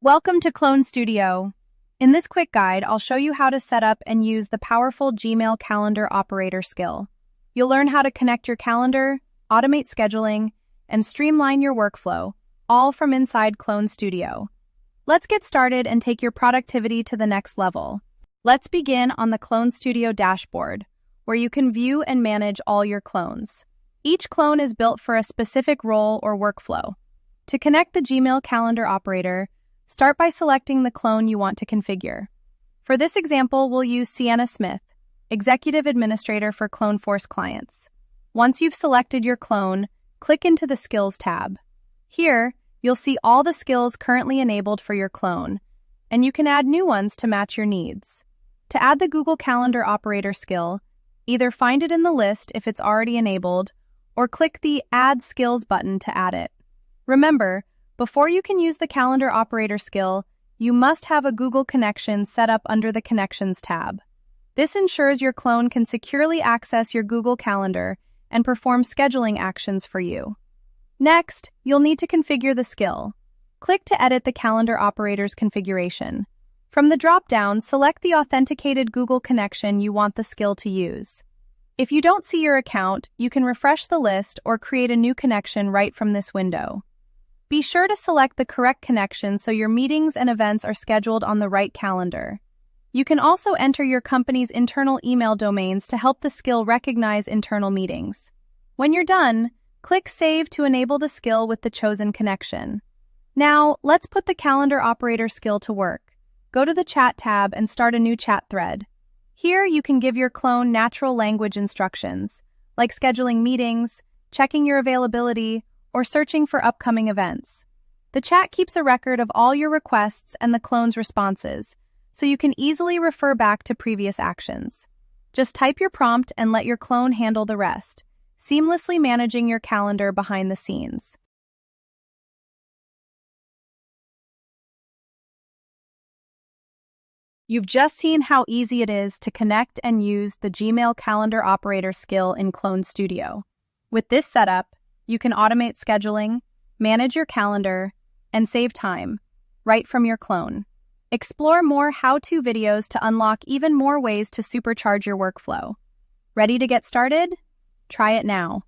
Welcome to Clone Studio. In this quick guide, I'll show you how to set up and use the powerful Gmail calendar operator skill. You'll learn how to connect your calendar, automate scheduling, and streamline your workflow, all from inside Clone Studio. Let's get started and take your productivity to the next level. Let's begin on the Clone Studio dashboard, where you can view and manage all your clones. Each clone is built for a specific role or workflow. To connect the Gmail calendar operator, start by selecting the clone you want to configure. For this example, we'll use Sienna Smith, Executive Administrator for CloneForce clients. Once you've selected your clone, click into the Skills tab. Here, you'll see all the skills currently enabled for your clone, and you can add new ones to match your needs. To add the Google Calendar operator skill, either find it in the list if it's already enabled, or click the Add Skills button to add it. Remember, before you can use the calendar operator skill, you must have a Google connection set up under the Connections tab. This ensures your clone can securely access your Google Calendar and perform scheduling actions for you. Next, you'll need to configure the skill. Click to edit the calendar operator's configuration. From the drop-down, select the authenticated Google connection you want the skill to use. If you don't see your account, you can refresh the list or create a new connection right from this window. Be sure to select the correct connection so your meetings and events are scheduled on the right calendar. You can also enter your company's internal email domains to help the skill recognize internal meetings. When you're done, click Save to enable the skill with the chosen connection. Now, let's put the calendar operator skill to work. Go to the Chat tab and start a new chat thread. Here, you can give your clone natural language instructions, like scheduling meetings, checking your availability, or searching for upcoming events. The chat keeps a record of all your requests and the clone's responses, so you can easily refer back to previous actions. Just type your prompt and let your clone handle the rest, seamlessly managing your calendar behind the scenes. You've just seen how easy it is to connect and use the Gmail calendar operator skill in Clone Studio. With this setup, you can automate scheduling, manage your calendar, and save time, right from your clone. Explore more how-to videos to unlock even more ways to supercharge your workflow. Ready to get started? Try it now.